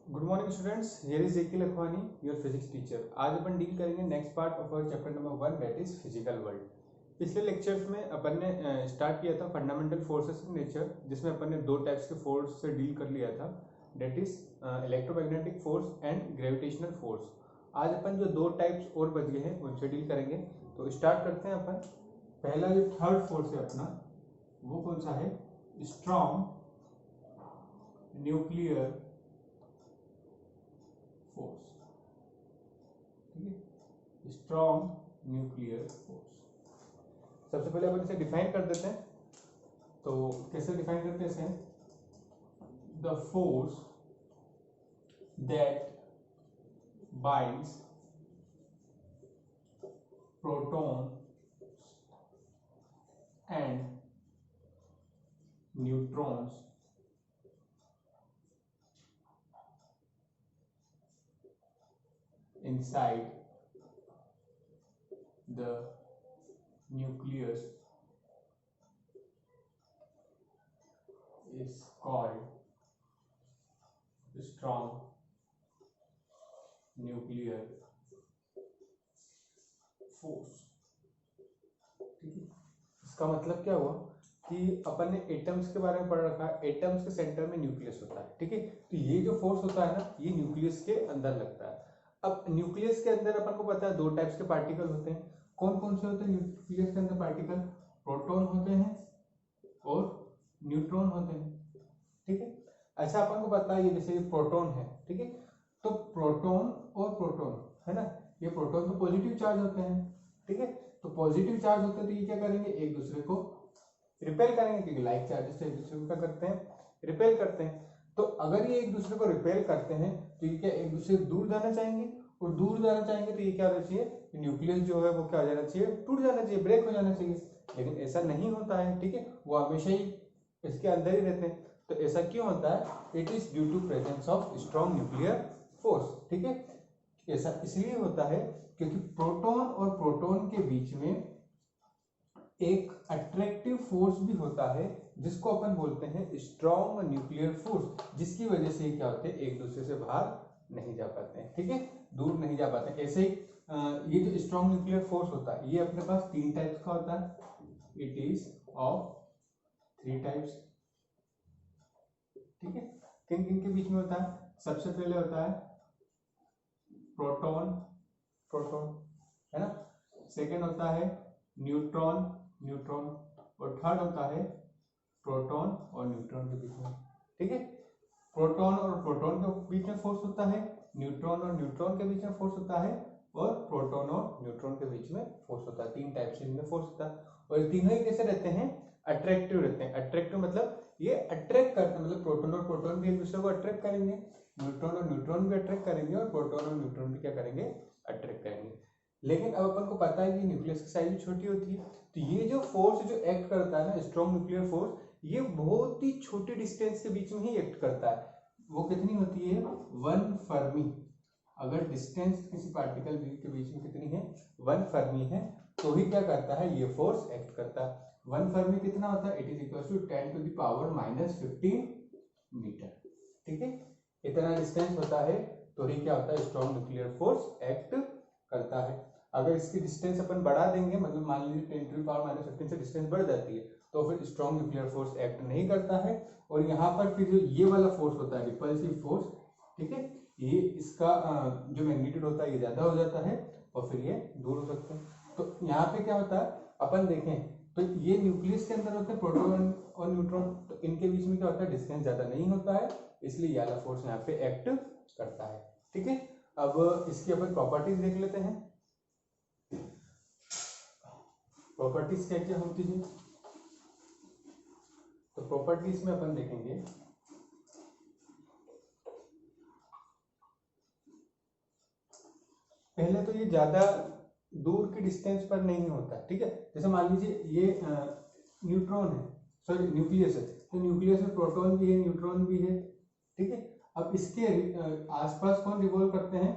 Good morning students, here is JK Lakhwani, your physics teacher. आज अपन deal करेंगे next part of our chapter number 1, that is physical world. पिछले lectures में अपन ने स्टार्ट किया था फंडामेंटल फोर्सेस इन नेचर, जिसमें अपन ने दो टाइप्स के फोर्स से डील कर लिया था, that is electromagnetic force and gravitational force. आज अपन जो दो टाइप्स और बच गए हैं उनसे डील करेंगे। तो स्टार्ट करते हैं अपन। पहला जो थर्ड फोर्स है अपना, वो कौन सा है? Strong nuclear force. ठीक है, स्ट्रॉन्ग न्यूक्लियर फोर्स। सबसे पहले अपन इसे डिफाइन कर देते हैं। तो कैसे डिफाइन करते हैं इसे? The force that binds proton and neutrons inside the nucleus is called strong nuclear force। ठीक है, इसका मतलब क्या हुआ कि अपन ने एटम्स के बारे में पढ़ रखा है। एटम्स के सेंटर में न्यूक्लियस होता है। ठीक है, तो ये जो फोर्स होता है ना, ये न्यूक्लियस के अंदर लगता है। अब न्यूक्लियस के अंदर अपन को पता है दो टाइप्स के पार्टिकल होते हैं। कौन कौन से होते हैं न्यूक्लियस के अंदर पार्टिकल? प्रोटॉन होते हैं और न्यूट्रॉन होते हैं। ठीक है, अच्छा अपन को पता है ये जैसे प्रोटॉन है, ठीक है, तो प्रोटॉन और प्रोटॉन है ना, ये प्रोटॉन तो पॉजिटिव चार्ज होते हैं। ठीक है, तो पॉजिटिव चार्ज होते हैं तो ये क्या करेंगे? एक दूसरे को रिपेल करेंगे, क्योंकि लाइक चार्जेस एक दूसरे को क्या करते हैं? रिपेल करते हैं। तो अगर ये एक दूसरे को रिपेल करते हैं तो ये क्या एक दूसरे से दूर जाना चाहेंगे, और दूर जाना चाहेंगे तो ये क्या होना चाहिए? न्यूक्लियस जो है वो क्या हो जाना चाहिए? टूट जाना चाहिए, ब्रेक हो जाना चाहिए। लेकिन ऐसा नहीं होता है। ठीक है, वो हमेशा ही इसके अंदर ही रहते हैं। तो ऐसा क्यों होता है? It is due to presence of strong nuclear force. ठीक है, ऐसा इसलिए होता है क्योंकि प्रोटॉन और प्रोटॉन के बीच में एक अट्रैक्टिव फोर्स भी होता है, जिसको अपन बोलते हैं स्ट्रॉन्ग न्यूक्लियर फोर्स, जिसकी वजह से क्या होते हैं? एक दूसरे से बाहर नहीं जा पाते हैं। ठीक है, दूर नहीं जा पाते हैं। ऐसे ही ये जो स्ट्रॉन्ग न्यूक्लियर फोर्स होता है, ये अपने पास तीन टाइप्स का होता है। It is of three types. ठीक है, किन किन के बीच में होता है? सबसे पहले होता है प्रोटॉन प्रोटॉन, है ना। सेकेंड होता है न्यूट्रॉन न्यूट्रॉन, और थर्ड होता है प्रोटॉन और न्यूट्रॉन के बीच में। ठीक है, प्रोटॉन और प्रोटॉन के बीच में फोर्स होता है, न्यूट्रॉन और न्यूट्रॉन के बीच में फोर्स होता है, और प्रोटॉन और न्यूट्रॉन के बीच में फोर्स होता है। तीन टाइप से इनमें फोर्स होता है, और ये तीनों ही कैसे रहते हैं? अट्रैक्टिव रहते हैं। अट्रैक्टिव मतलब ये अट्रैक्ट करते हैं, मतलब प्रोटॉन और प्रोटॉन भी एक दूसरे को अट्रैक्ट करेंगे, न्यूट्रॉन और न्यूट्रॉन भी अट्रैक्ट करेंगे, और प्रोटॉन और न्यूट्रॉन भी क्या करेंगे? अट्रैक्ट करेंगे। लेकिन अब अपन को पता है कि न्यूक्लियस की साइज छोटी होती है, तो ये जो फोर्स जो एक्ट करता है ना, स्ट्रॉन्ग न्यूक्लियर फोर्स, ये बहुत ही छोटी डिस्टेंस के बीच में ही एक्ट करता है। वो कितनी होती है? 1 फर्मी। अगर डिस्टेंस किसी पार्टिकल के बीच में कितनी है? 1 फर्मी है, तो ही क्या करता है? ये फोर्स एक्ट करता है। 1 फर्मी कितना होता है? It is equal to 10 to the power -15 metre. ठीक है, इतना डिस्टेंस होता है तो ही क्या होता है? स्ट्रॉन्ग न्यूक्लियर फोर्स एक्ट करता है। अगर इसकी डिस्टेंस अपन बढ़ा देंगे, मतलब मान लीजिए 10 टू पावर -15 से डिस्टेंस बढ़ जाती है, तो फिर स्ट्रॉन्ग न्यूक्लियर फोर्स एक्ट नहीं करता है। और यहाँ पर फिर जो ये वाला फोर्स होता है, रिपल्सिव फोर्स, ठीक है, ये इसका जो मैग्नीट्यूड होता है ये ज्यादा हो जाता है, और फिर ये दूर हो सकते हैं। तो यहाँ पे क्या होता है, अपन देखें तो ये न्यूक्लियस के अंदर होते हैं प्रोटॉन और न्यूट्रॉन, तो इनके बीच में क्या होता है? डिस्टेंस ज्यादा नहीं होता है, इसलिए ये वाला फोर्स यहाँ पे एक्ट करता है। ठीक है, अब इसकी अपन प्रॉपर्टीज देख लेते हैं। प्रॉपर्टीज क्या क्या होती है? तो प्रॉपर्टीज में अपन देखेंगे, पहले तो ये ज्यादा दूर की डिस्टेंस पर नहीं होता। ठीक है, जैसे मान लीजिए ये न्यूट्रॉन है, सॉरी न्यूक्लियस है, तो न्यूक्लियस में प्रोटॉन भी है, न्यूट्रॉन भी है। ठीक है, अब इसके आसपास कौन रिवॉल्व करते हैं?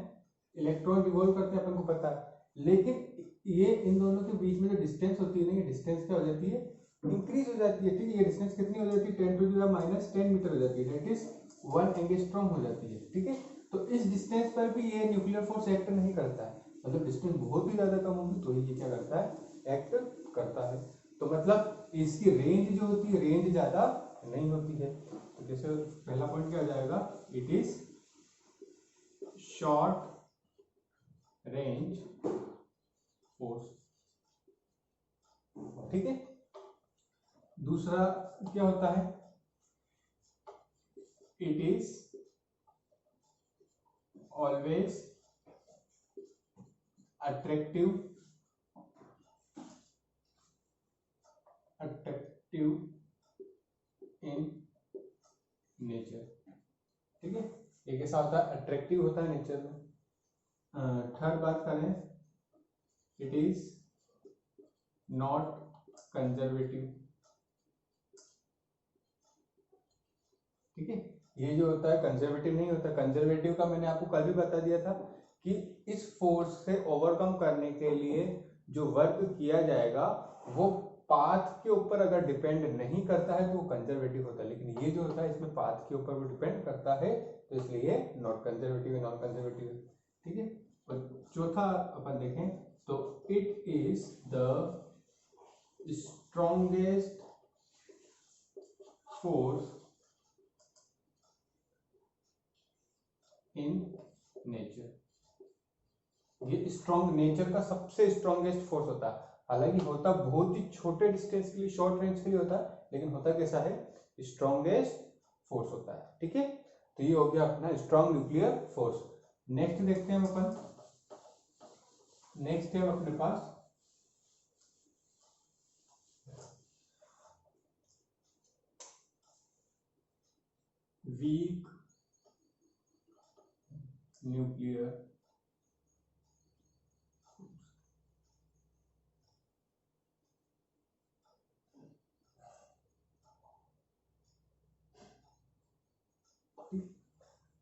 इलेक्ट्रॉन रिवॉल्व करते हैं, अपन को पता है। लेकिन ये इन दोनों के बीच में जो डिस्टेंस होती है ना, ये डिस्टेंस क्या हो जाती है? इंक्रीज हो जाती है। ठीक है, ये डिस्टेंस कितनी हो जाती है? 10 टू द -10 मीटर हो जाती है, दैट इज 1 एंगस्ट्रॉम हो जाती है, ठीक है। तो इस डिस्टेंस पर भी ये न्यूक्लियर फोर्स एक्ट नहीं करता है, मतलब डिस्टेंस बहुत ही ज्यादा कम होगी तो ये क्या करता है, एक्ट करता है। तो मतलब इसकी रेंज जो होती है, रेंज ज्यादा नहीं होती है। तो जैसे पहला पॉइंट क्या हो जाएगा, it is short range force, ठीक है। दूसरा क्या होता है, it is always attractive in nature, ठीक है। ये कैसा होता है, अट्रैक्टिव होता है नेचर में। थर्ड बात करें, इट इज नॉट कंजर्वेटिव, ठीक है। ये जो होता है कंजर्वेटिव नहीं होता। कंजर्वेटिव का मैंने आपको कल भी बता दिया था कि इस फोर्स से ओवरकम करने के लिए जो वर्क किया जाएगा वो पाथ के ऊपर अगर डिपेंड नहीं करता है तो वो कंजर्वेटिव होता है, लेकिन ये जो होता है इसमें पाथ के ऊपर वो डिपेंड करता है, तो इसलिए नॉट कंजर्वेटिव है, नॉन कंजर्वेटिव है, ठीक है। और चौथा अपन देखें तो it is the strongest force in nature. ये स्ट्रॉन्ग नेचर का सबसे स्ट्रॉन्गेस्ट फोर्स होता है, हालांकि होता बहुत ही छोटे डिस्टेंस के लिए, शॉर्ट रेंज के लिए होता है, लेकिन होता कैसा है, स्ट्रॉन्गेस्ट फोर्स होता है, ठीक है। तो ये हो गया अपना स्ट्रॉन्ग न्यूक्लियर फोर्स। नेक्स्ट देखते हैं अपन, नेक्स्ट है अपने पास वीक न्यूक्लियर।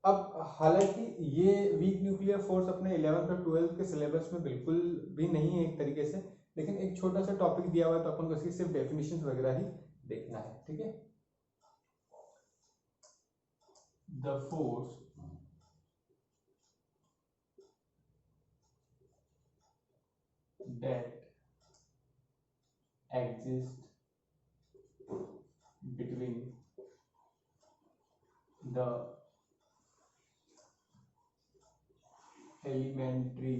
अब हालांकि ये वीक न्यूक्लियर फोर्स अपने 11th और 12th के सिलेबस में बिल्कुल भी नहीं है एक तरीके से, लेकिन एक छोटा सा टॉपिक दिया हुआ है तो अपन को इसकी सिर्फ डेफिनेशन वगैरह ही देखना है, ठीक है। The force that exist between the elementary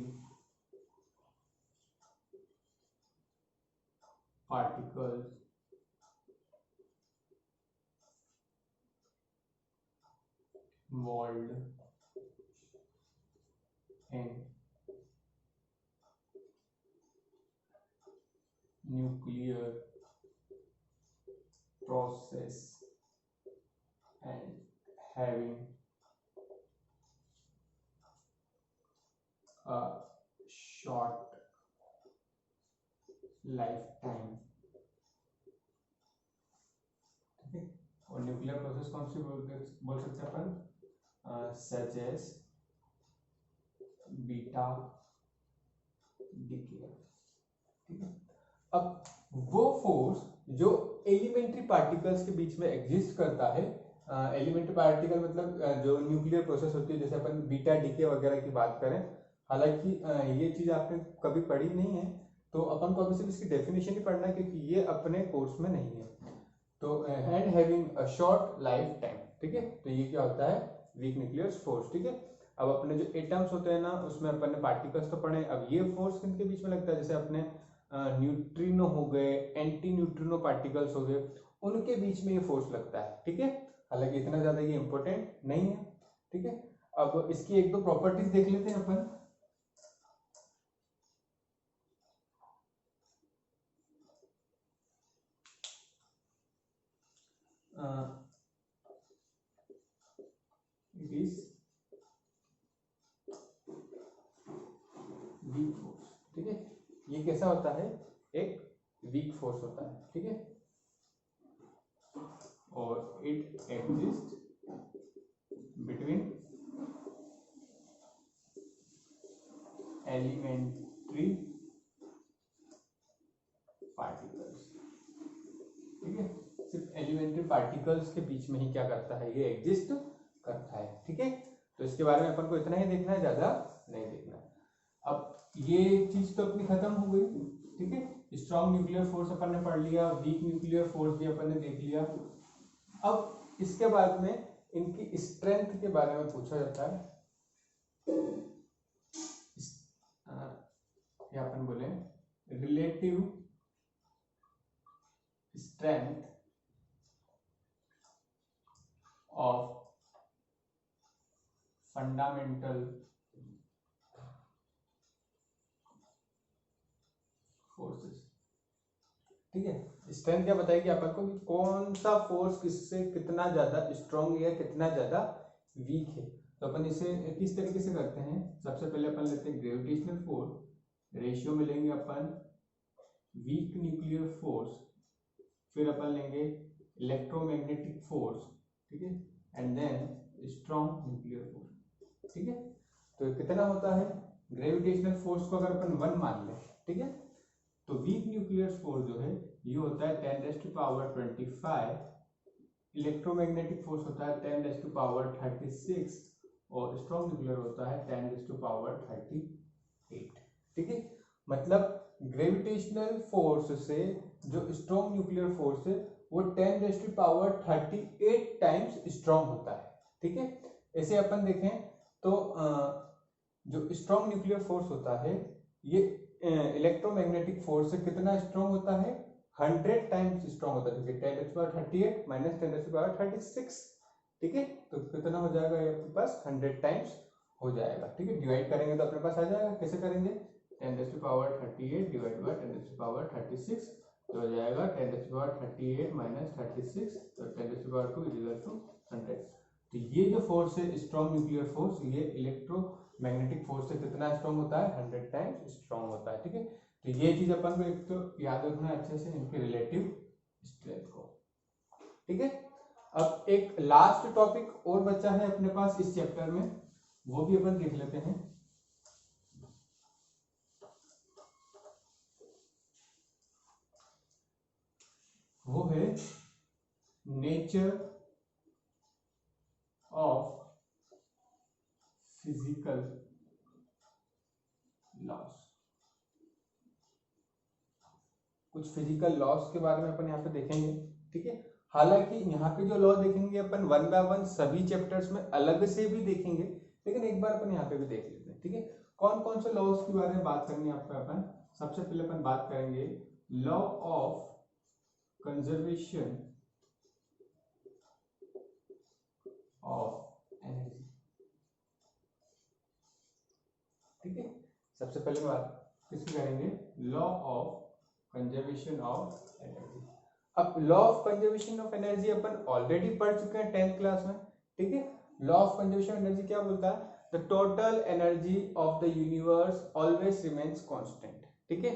particles involved in nuclear process and having a short lifetime, ठीक है। और न्यूक्लियर प्रोसेस कौन सी बोल सकते हैं अपन, सच एज बीटा डीके, ठीक है। अब वो फोर्स जो एलिमेंट्री पार्टिकल्स के बीच में एग्जिस्ट करता है, एलिमेंट्री पार्टिकल मतलब जो न्यूक्लियर प्रोसेस होती है, जैसे अपन बीटा डीके वगैरह की बात करें, हालांकि ये चीज आपने कभी पढ़ी नहीं है तो अपन को अभी सिर्फ इसकी डेफिनेशन ही पढ़ना है क्योंकि ये अपने कोर्स में नहीं है। तो and having a short life time, ठीक है। तो ये क्या होता है, वीक न्यूक्लियर फोर्स, ठीक है। अब अपने जो एटम्स होते हैं ना उसमें अपन ने पार्टिकल्स तो पढ़े, अब ये फोर्स किनके बीच में लगता है, जैसे अपने न्यूट्रिनो हो गए, एंटी न्यूट्रिनो पार्टिकल्स हो गए, उनके बीच में ये फोर्स लगता है, ठीक है। हालांकि इतना ज्यादा ये इंपॉर्टेंट नहीं है, ठीक है। अब इसकी एक दो प्रॉपर्टीज देख लेते हैं अपन। इट इज वीक फोर्स, ठीक है। ये कैसा होता है, एक वीक फोर्स होता है, ठीक है। और it exist between elementary particles, ठीक है। सिर्फ एलिमेंट्री पार्टिकल्स के बीच में ही क्या करता है, ये एग्जिस्ट करता है। ठीक है, तो इसके बारे में अपन को इतना ही देखना है, ज्यादा नहीं देखना। अब ये चीज तो अपनी खत्म हो गई। ठीक है, स्ट्रॉन्ग न्यूक्लियर फोर्स अपन ने पढ़ लिया, वीक न्यूक्लियर फोर्स भी अपन ने देख लिया। अब इसके बाद में इनकी स्ट्रेंथ के बारे में पूछा जाता है। या अपन बोले relative strength of fundamental forces. ठीक है, स्ट्रेंथ क्या बताएगी अपन को कि कौन सा फोर्स किससे कितना ज्यादा स्ट्रॉन्ग है, कितना ज्यादा वीक है। तो अपन इसे किस तरीके से करते हैं, सबसे पहले अपन लेते हैं ग्रेविटेशनल फोर्स, रेशियो में लेंगे अपन वीक न्यूक्लियर फोर्स, फिर अपन लेंगे इलेक्ट्रोमैग्नेटिक फोर्स, ठीक है, and then strong nuclear force. ठीक है, तो कितना होता है ग्रेविटेशनल फोर्स को अगर अपन 1 मान लें, ठीक है, तो वीक न्यूक्लियर फोर्स जो है ये होता है 10⁻25, इलेक्ट्रोमैग्नेटिक फोर्स होता है 10⁻36 और स्ट्रॉन्ग न्यूक्लियर होता है 10⁻38। ठीक है, मतलब ग्रेविटेशनल फोर्स से जो स्ट्रॉन्ग न्यूक्लियर फोर्स है वो 10⁻38 टाइम्स स्ट्रॉन्ग होता है। ठीक है, ऐसे अपन देखें तो जो स्ट्रॉन्ग न्यूक्लियर फोर्स होता है ये इलेक्ट्रोमैग्नेटिक फोर्स से कितना स्ट्रॉन्ग होता है, 100 टाइम्स स्ट्रॉन्ग होता है, क्योंकि 10⁻38 माइनस 10⁻36। ठीक है, तो कितना हो जाएगा ये आपके पास 100 टाइम्स हो जाएगा। ठीक है, डिवाइड करेंगे तो अपने पास आ जाएगा, कैसे करेंगे 10⁻38 डिवाइड बाय 10⁻36, तो हो जाएगा 10⁻38 माइनस 36, तो 10⁻2 इक्वल टू 100। तो ये जो फोर्स है स्ट्रॉन्ग न्यूक्लियर फोर्स, ये इलेक्ट्रोमैग्नेटिक फोर्स से कितना स्ट्रॉन्ग होता है, 100 टाइम्स स्ट्रॉन्ग होता है। ठीक है, तो ये चीज अपन को एक तो याद रखना है अच्छे से, इनकी रिलेटिव स्ट्रेंथ को। ठीक है, अब एक लास्ट टॉपिक और बचा है अपने पास इस चैप्टर में, वो भी अपन देख लेते हैं। वो है नेचर ऑफ फिजिकल लॉस। कुछ फिजिकल लॉस के बारे में अपन यहाँ पे देखेंगे। ठीक है, हालांकि यहाँ पे जो लॉ देखेंगे अपन 1 बाय 1 सभी चैप्टर्स में अलग से भी देखेंगे, लेकिन एक बार अपन यहाँ पे भी देख लेते हैं। ठीक है, कौन कौन से लॉस के बारे में बात करनी है आपको। अपन सबसे पहले अपन बात करेंगे law of conservation of energy. ठीक है, सबसे पहले बात किसकी करेंगे, law of conservation of energy. अब law of conservation of energy अपन ऑलरेडी पढ़ चुके हैं 10th क्लास में। ठीक है, लॉ ऑफ कंजर्वेशन ऑफ एनर्जी क्या बोलता है, the total energy of the universe always remains constant. ठीक है,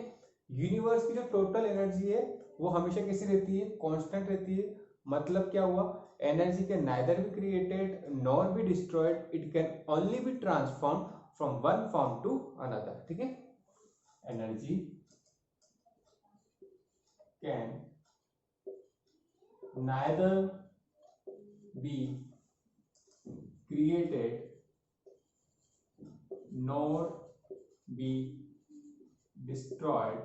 यूनिवर्स की जो टोटल एनर्जी है वो हमेशा कैसी रहती है, कांस्टेंट रहती है। मतलब क्या हुआ, energy can neither be created nor be destroyed, it can only be transform from one form to another. ठीक है, energy can neither be created nor be destroyed,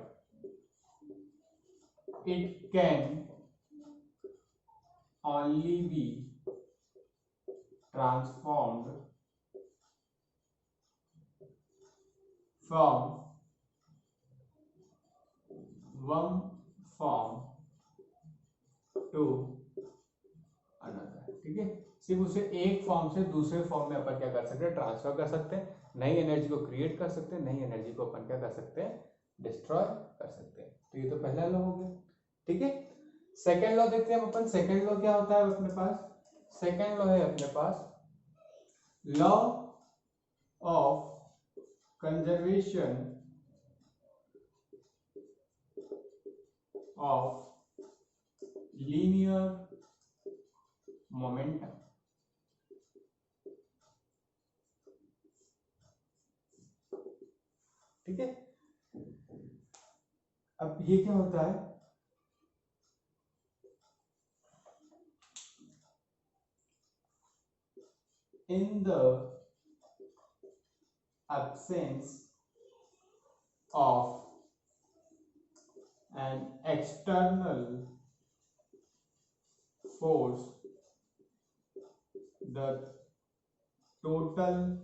it can only be transformed from one form to another. ठीक है, सिर्फ उसे एक form से दूसरे form में अपन क्या कर सकते हैं, ट्रांसफर कर सकते हैं, नई एनर्जी को क्रिएट कर सकते हैं, नई एनर्जी को अपन क्या कर सकते हैं, डिस्ट्रॉय कर सकते हैं। तो ये तो पहला लॉ हो गया। ठीक है, सेकेंड लॉ देखते हैं अपन। सेकेंड लॉ क्या होता है अपने पास, सेकेंड लॉ है अपने पास law of conservation of linear momentum. ठीक है, अब ये क्या होता है, in the absence of an external force, the total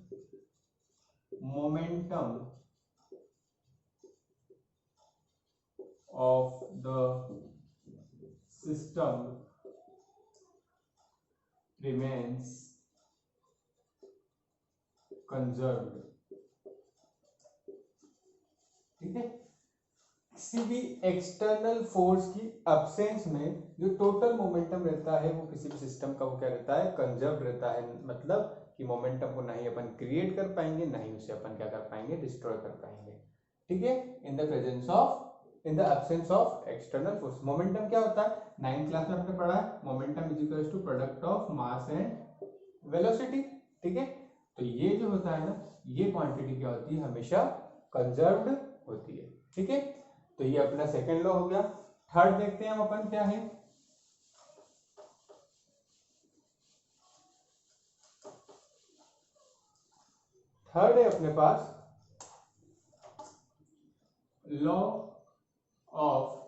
momentum of the system remains conserved. ठीक है, किसी भी एक्सटर्नल फोर्स की अब्सेंस में जो टोटल मोमेंटम रहता है वो किसी भी सिस्टम का वो क्या रहता है, कंजर्व रहता है। मतलब कि मोमेंटम को ना ही अपन क्रिएट कर पाएंगे ना ही उसे अपन क्या कर पाएंगे, डिस्ट्रॉय कर पाएंगे। ठीक है, in the presence of in the absence of external force. Momentum क्या होता है, 9th क्लास में आपने पढ़ा है, momentum is equal to product of mass and velocity. ठीक है, तो ये जो होता है ना, ये क्वांटिटी क्या होती है, हमेशा कंजर्व्ड होती है। ठीक है, तो ये अपना सेकंड लॉ हो गया। थर्ड देखते हैं हम अपन क्या है। थर्ड है अपने पास law of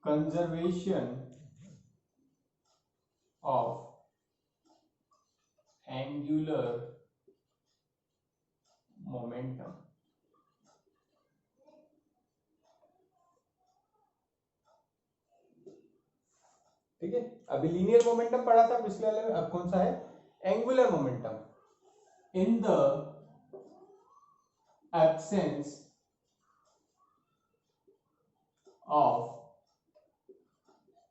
conservation of angular momentum. ठीक है, अभी लीनियर मोमेंटम पढ़ा था पिछले वाले में, अब कौन सा है, angular momentum. In the absence of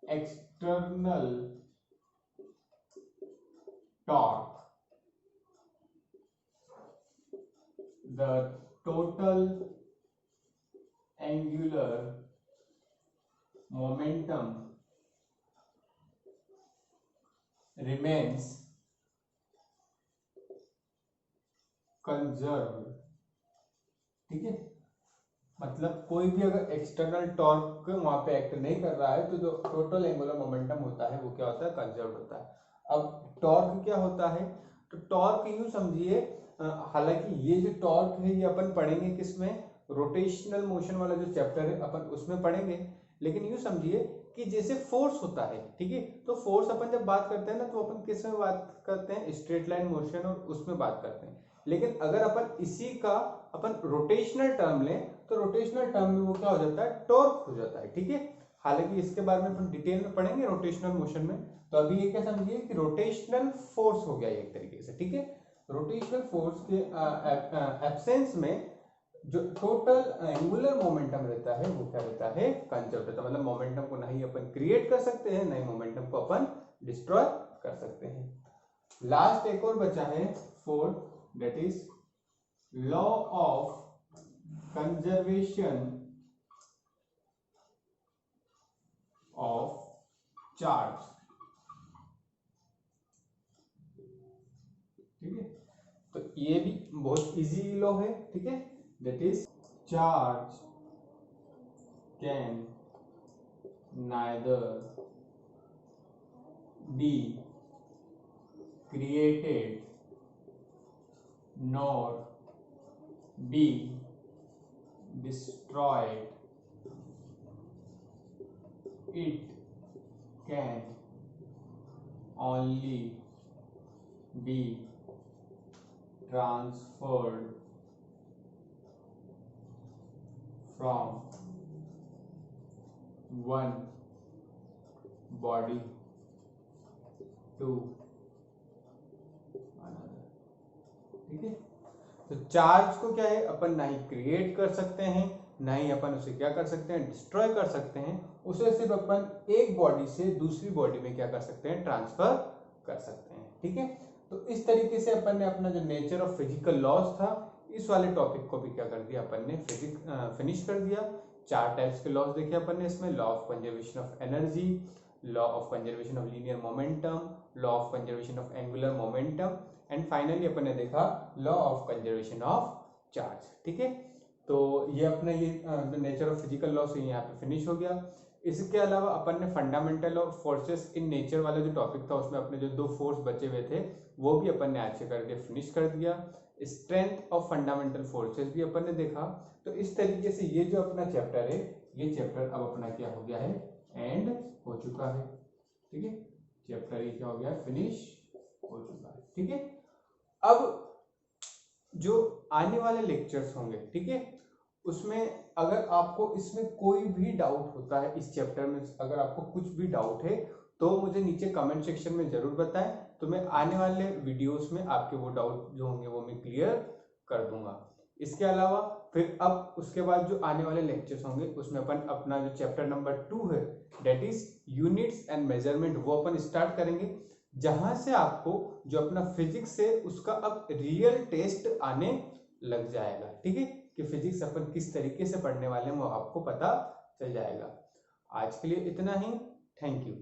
external torque, the total angular momentum remains conserved। ठीक है, मतलब कोई भी अगर एक्सटर्नल टॉर्क वहां पे एक्ट नहीं कर रहा है तो जो टोटल एंगुलर मोमेंटम होता है वो क्या होता है, कंजर्व होता है। अब टॉर्क क्या होता है, तो टॉर्क यूं समझिए, हालांकि ये जो टॉर्क है ये अपन पढ़ेंगे किसमें, रोटेशनल मोशन वाला जो चैप्टर है अपन उसमें पढ़ेंगे, लेकिन यूं समझिए कि जैसे फोर्स होता है। ठीक है, तो फोर्स अपन जब बात करते हैं ना तो अपन किस में बात करते हैं, स्ट्रेट लाइन मोशन और उसमें बात करते हैं। लेकिन अगर अपन इसी का अपन रोटेशनल टर्म लें तो रोटेशनल टर्म में वो क्या हो जाता है, टॉर्क हो जाता है। ठीक है, हालांकि इसके बारे में अपन डिटेल में पढ़ेंगे रोटेशनल मोशन में। तो अभी ये क्या समझिए कि रोटेशनल फोर्स हो गया एक तरीके से। ठीक है, रोटेशनल फोर्स के एब्सेंस में जो टोटल एंगुलर मोमेंटम रहता है वो क्या रहता है, कंजर्व रहता है। मतलब मोमेंटम को ना ही अपन क्रिएट कर सकते हैं ना ही मोमेंटम को अपन डिस्ट्रॉय कर सकते हैं। लास्ट एक और बचा है fourth, that is law of conservation of charge. ठीक है, तो ये भी बहुत इजी लॉ है। ठीक है, that is charge can neither B created nor be destroyed, it can only be transferred from one body to another। ठीक है, तो चार्ज को क्या है, अपन ना ही क्रिएट कर सकते हैं ना ही अपन उसे क्या कर सकते हैं, डिस्ट्रॉय कर सकते हैं। उसे सिर्फ अपन एक बॉडी से दूसरी बॉडी में क्या कर सकते हैं, ट्रांसफर कर सकते हैं। ठीक है, तो इस तरीके से अपन ने अपना जो नेचर ऑफ फिजिकल लॉज था इस वाले टॉपिक को भी क्या कर दिया, अपन ने फिनिश कर दिया। 4 टाइप्स के लॉज देखे अपन ने इसमें, law of conservation of energy, law of conservation of linear momentum, law of conservation of angular momentum and finally अपन ने देखा law of conservation of charge. ठीक है, तो ये अपना ये नेचर ऑफ फिजिकल लॉ से यहाँ पे फिनिश हो गया। इसके अलावा अपन ने fundamental of forces in nature वाला जो टॉपिक था उसमें अपने जो 2 फोर्स बचे हुए थे वो भी अपन ने आज से करके फिनिश कर दिया। स्ट्रेंथ ऑफ फंडामेंटल फोर्सेस भी अपन ने देखा। तो इस तरीके से ये जो अपना चैप्टर है, ये चैप्टर अब अपना क्या हो गया है, एंड हो चुका है। ठीक है, चैप्टर ये क्या हो गया, फिनिश हो चुका है। ठीक है, अब जो आने वाले लेक्चर्स होंगे, ठीक है, उसमें अगर आपको इसमें कोई भी डाउट होता है, इस चैप्टर में अगर आपको कुछ भी डाउट है तो मुझे नीचे कमेंट सेक्शन में जरूर बताएं, तो मैं आने वाले वीडियोस में आपके वो डाउट जो होंगे वो मैं क्लियर कर दूंगा। इसके अलावा फिर अब उसके बाद जो आने वाले लेक्चर्स होंगे उसमें अपन अपना जो चैप्टर नंबर 2 है, that is units and measurement, वो अपन स्टार्ट करेंगे, जहां से आपको जो अपना फिजिक्स है उसका अब रियल टेस्ट आने लग जाएगा। ठीक है, कि फिजिक्स अपन किस तरीके से पढ़ने वाले हैं वो आपको पता चल जाएगा। आज के लिए इतना ही, थैंक यू।